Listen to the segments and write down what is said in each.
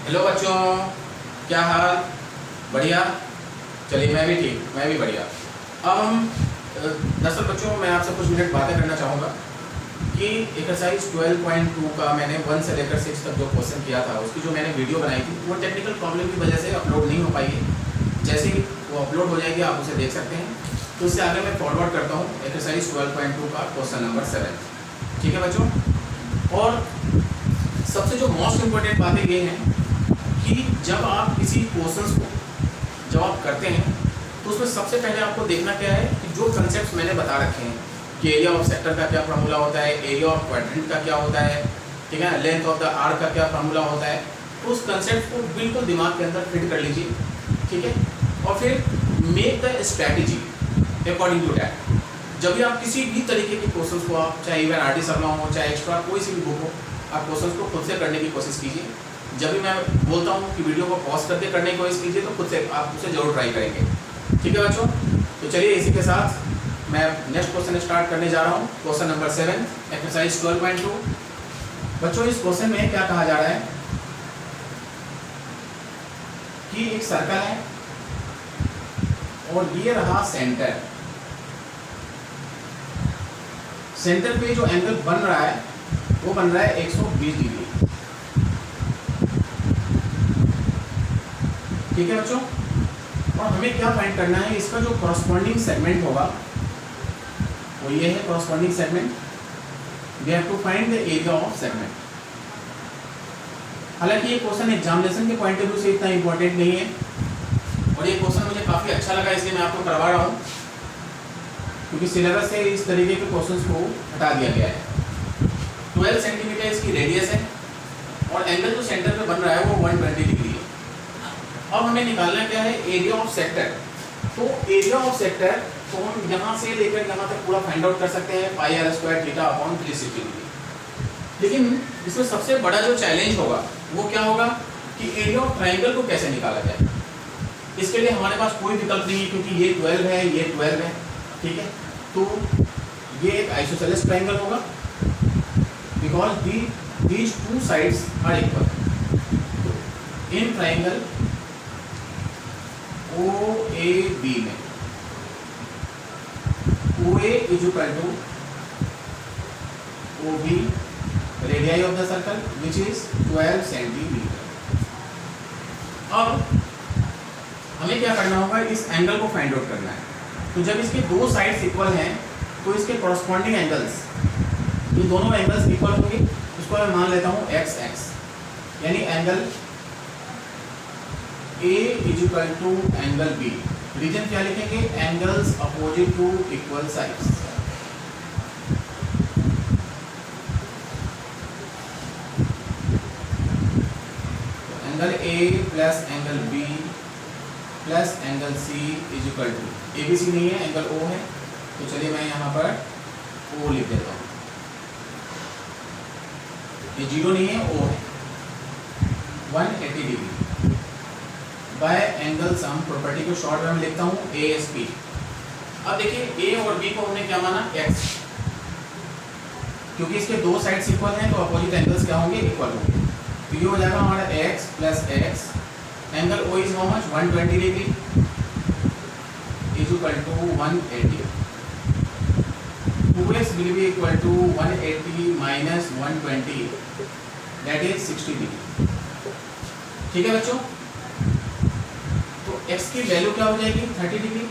Hello बच्चों, क्या हाल? बढ़िया। चलिए मैं भी ठीक, मैं भी बढ़िया। अब हम दरअसल बच्चों मैं आपसे कुछ मिनट बातें करना चाहूँगा कि एक्सरसाइज 12.2 का मैंने 1 से लेकर 6 तक जो क्वेश्चन किया था उसकी जो मैंने वीडियो बनाई थी वो टेक्निकल प्रॉब्लम की वजह से अपलोड नहीं हो पाई है। जैसे ही वो अपलोड हो जाएगी आप उसे देख सकते हैं। तो उससे आगे मैं फॉरवर्ड करता हूँ एक्सरसाइज 12.2 का क्वेश्चन नंबर 7। ठीक है बच्चों। और सबसे जो मोस्ट इम्पोर्टेंट बातें ये हैं कि जब आप किसी क्वेश्चंस को जब आप करते हैं तो उसमें सबसे पहले आपको देखना क्या है कि जो कंसेप्ट मैंने बता रखे हैं कि एरिया ऑफ सेक्टर का क्या फार्मूला होता है, एरिया ऑफ क्वाड्रेंट का क्या होता है, ठीक है, लेंथ ऑफ द आर्क का क्या फार्मूला होता है, तो उस कंसेप्ट को बिल्कुल दिमाग के अंदर फिट कर लीजिए। ठीक है। और फिर make the strategy according to that. जब भी आप किसी भी तरीके के क्वेश्चंस को आप चाहे इवन आर डी शर्मा हो चाहे एक्स्ट्रा कोई सी भी बुक हो, आप क्वेश्चंस को खुद से करने की कोशिश कीजिए। जब भी मैं बोलता हूँ कि वीडियो को पॉज करके करने की कोशिश कीजिए तो खुद से आप उसे जरूर ट्राई करेंगे। ठीक है बच्चों। तो चलिए इसी के साथ मैं नेक्स्ट क्वेश्चन स्टार्ट करने जा रहा हूँ। Question number 7 exercise 12.2। बच्चों इस क्वेश्चन में क्या कहा जा रहा है कि एक सर्कल है और ये रहा सेंटर। सेंटर पे जो एंगल बन रहा है वो बन रहा है 120 डिग्री। ठीक है बच्चों। और हमें क्या फाइंड करना है, इसका जो कॉरस्पॉन्डिंग सेगमेंट होगा वो ये है corresponding segment. We have to find the area of segment. हालांकि ये क्वेश्चन एग्जामिनेशन के पॉइंट ऑफ व्यू से इतना इंपॉर्टेंट नहीं है और ये क्वेश्चन मुझे काफ़ी अच्छा लगा इसलिए मैं आपको करवा रहा हूँ, क्योंकि सिलेबस से इस तरीके के क्वेश्चंस को हटा दिया गया है। 12 सेंटीमीटर इसकी रेडियस है और एंगल जो सेंटर पे बन रहा है वो 120 डिग्री है। अब हमें निकालना क्या है, एरिया ऑफ सेक्टर। तो एरिया ऑफ सेक्टर तो हम यहाँ से लेकर यहाँ तक पूरा फाइंड आउट कर सकते हैं pi r square theta upon 360 degree. लेकिन इसमें सबसे बड़ा जो चैलेंज होगा वो क्या होगा कि एरिया ऑफ ट्राइंगल को कैसे निकाला जाए। इसके लिए हमारे पास कोई विकल्प नहीं है क्योंकि ये 12 है, ये 12 है। ठीक है। तो ये एक आइसोसेलेस ट्राइंगल होगा because these two sides are equal. In triangle OAB में OA is equal to OB radii of the circle which is 12 centimetre. अब हमें क्या करना होगा, इस एंगल को फाइंड आउट करना है। तो जब इसके दो साइड्स इक्वल हैं तो इसके कॉरस्पॉन्डिंग एंगल्स, ये दोनों एंगल्स इक्वल होंगे। इसको मैं मान लेता हूँ XX, यानी angle A is equal to angle B। Reason क्या लिखेंगे, angles opposite to equal sides. Angle A plus angle B plus angle C is equal to, ABC नहीं है, एंगल O है, तो चलिए मैं यहाँ पर O लिख देता हूँ। ये 0 नहीं है, O है, 180 degree by angle sum. Property को शॉर्ट में लिखता हूँ ASP। अब देखिए A और B को हमने क्या माना, X, क्योंकि इसके दो साइड्स इक्वल हैं तो अपोजिट एंगल्स क्या होंगे, इक्वल होंगे। तो ये हो जाएगा हमारा X plus X। Angle O is how much, 120 degree is equal to 180। 2x will be equal to 180 minus 120 that is 60 degree. ठीक है बच्चों। तो x की वैल्यू क्या हो जाएगी, 30 डिग्री।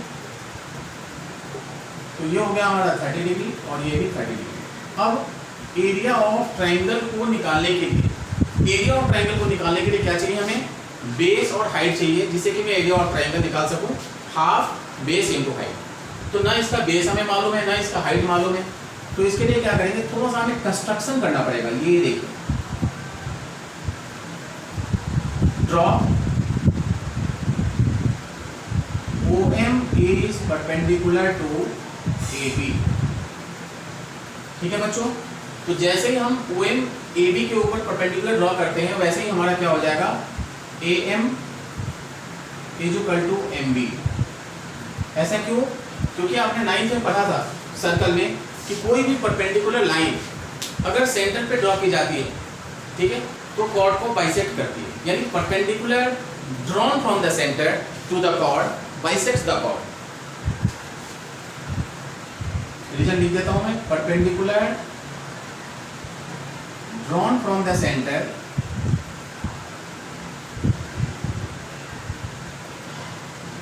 तो ये हो गया हमारा 30 डिग्री और ये भी 30 डिग्री। अब एरिया ऑफ ट्राइंगल को निकालने के लिए, एरिया ऑफ ट्राइंगल को निकालने के लिए क्या चाहिए हमें, बेस और हाइट चाहिए, जिससे कि मैं एरिया ऑफ ट्राइंगल निकाल सकूं। Half base into height. तो ना इसका बेस हमें मालूम है ना इसका हाइट मालूम है, तो इसके लिए क्या करेंगे, थोड़ा सा हमें कंस्ट्रक्शन करना पड़ेगा। ये देखिए, draw OM is perpendicular to AB। ठीक है बच्चों। तो जैसे ही हम OM AB के ऊपर परपेंडिकुलर ड्रॉ करते हैं वैसे ही हमारा क्या हो जाएगा, AM is equal to MB। ऐसा क्यों, क्योंकि आपने 9th में पढ़ा था सर्कल में कि कोई भी परपेंडिकुलर लाइन अगर सेंटर पे ड्रॉ की जाती है, ठीक है, तो कॉर्ड को बाइसेक्ट करती है, यानी perpendicular drawn from the centre to the chord bisects the chord. Reason लिख देता हूं मैं, perpendicular drawn from the centre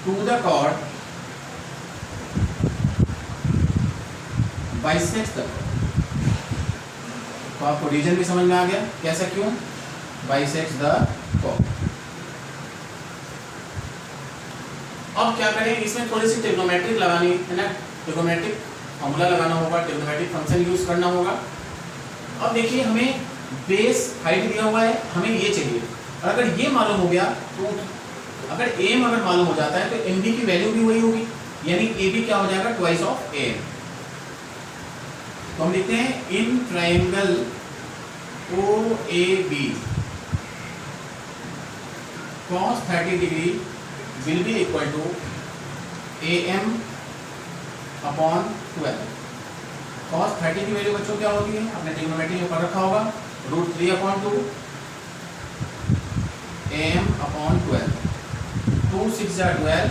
to the chord bisects the chord. तो आपको रीजन भी समझ में आ गया, कैसा क्यों, बाइसेक्ट्स द कॉर्ड। अब क्या करें, इसमें थोड़ी सी ट्रिग्नोमेट्रिक लगानी है ना, ट्रिग्नोमेट्रिक फॉर्मूला लगाना होगा, ट्रिग्नोमेट्रिक फंक्शन यूज करना होगा। अब देखिए हमें बेस हाइट दिया हुआ है, हमें ये चाहिए, और अगर ये मालूम हो गया तो अगर एम अगर मालूम हो जाता है तो एम बी की वैल्यू भी वही होगी, यानी ए बी क्या हो जाएगा, ट्वाइस ऑफ ए एम। तो हम लिखते हैं in triangle O A B cos 30 degree will be equal to A M upon 12। cos 30 की वैल्यू बच्चों क्या होती है, आपने ट्रिग्नोमेट्री में पढ़ रखा होगा, √3/2 am अपॉन 12। 2 6 12,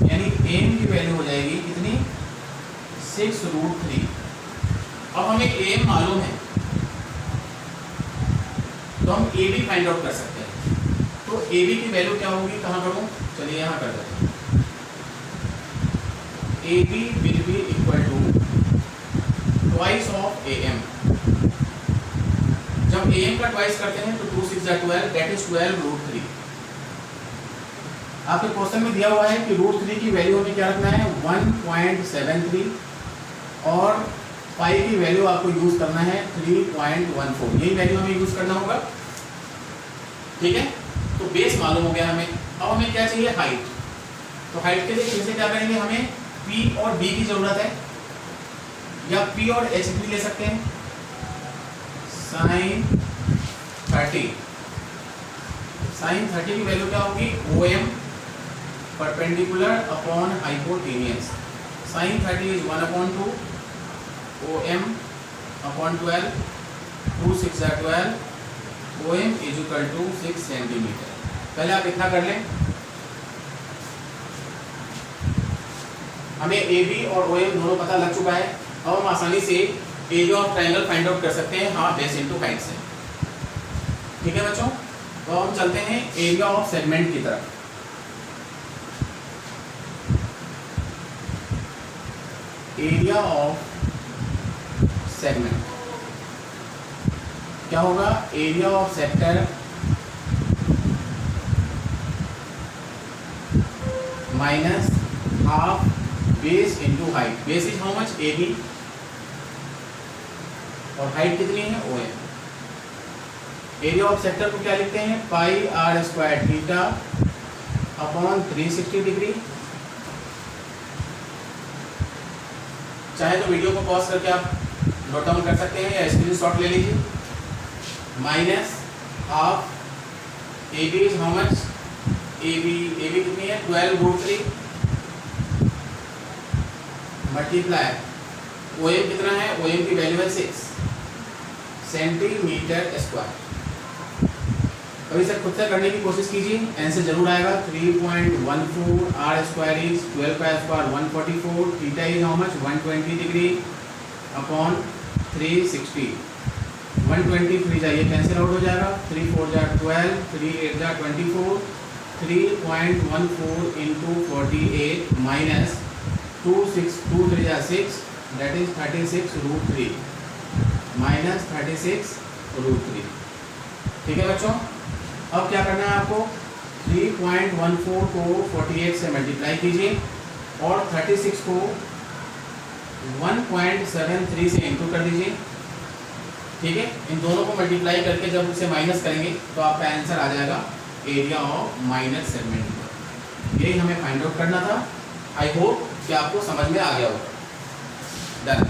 यानी am की वैल्यू हो जाएगी कितनी, 6√3। अब हमें am मालूम है तो हम ab फाइंड आउट कर सकते हैं। तो ab की वैल्यू क्या होगी, कहाँ करूँ, चलिए यहाँ कर देते हैं। ab will be equal to twice of am। जब am का ट्वाइस करते हैं तो 2 6 12, दैट इज 12√3। आपके क्वेश्चन में दिया हुआ है कि √3 की वैल्यू हमें क्या रखना है, 1.73, और पाई की वैल्यू आपको यूज करना है 3.14, यही वैल्यू हमें यूज करना होगा, ठीक है। तो बेस मालूम हो गया हमें। अब हमें क्या चाहिए, हाइट। तो हाइट के लिए फिर से क्या करेंगे, हमें P और B की जरूरत है, या P और H भी ले सकते हैं। sin 30 की वैल्यू क्या होगी, OM perpendicular upon hypotenuse. sin 30 is 1/2 OM upon 12, 2 6 12, OM is equal to 6 centimetre. पहले आप इतना कर लें, हमें AB और OM दोनों पता लग चुका है। अब हम आसानी से area of triangle find out कर सकते हैं, हाँ, बेस इनटू हाइट से, ठीक है बच्चों। तो हम चलते हैं एरिया ऑफ सेगमेंट की तरफ। एरिया ऑफ सेगमेंट क्या होगा, area of sector minus half base into height. Base is how much, AB, और हाइट कितनी है, OM। एरिया ऑफ सेक्टर को क्या लिखते हैं, पाई r square theta upon 360 degree. चाहे तो वीडियो को पॉज करके आप नोट डाउन कर सकते हैं, या स्क्रीनशॉट ले लीजिए। Minus half AB is how much, AB कितनी है, 12√3 मल्टीप्लाई OM कितना है, OM की वैल्यू है 6 सेंटीमीटर स्क्वायर। अभी सर खुद से करने की कोशिश कीजिए, आंसर जरूर आएगा। 3.14, r स्क्वायर इज 12 का square 144, theta is how much, 120 degree upon 360। 123 जाइए कैंसिल आउट हो जाएगा, 3 4 जा 12, 3 8 जा 24, 3.14 इंटू 48 माइनस 2 3 जा 6, दैट इज 36√3 माइनस 36√3। ठीक है बच्चों, अब क्या करना है आपको, 3.14 को 48 से मल्टीप्लाई कीजिए और 36 को 1.73 से इंटू कर दीजिए। ठीक है, इन दोनों को मल्टीप्लाई करके जब उसे माइनस करेंगे तो आपका आंसर आ जाएगा एरिया ऑफ माइनर सेगमेंट। यही हमें फाइंड आउट करना था। आई होप कि आपको समझ में आ गया होगा। डन।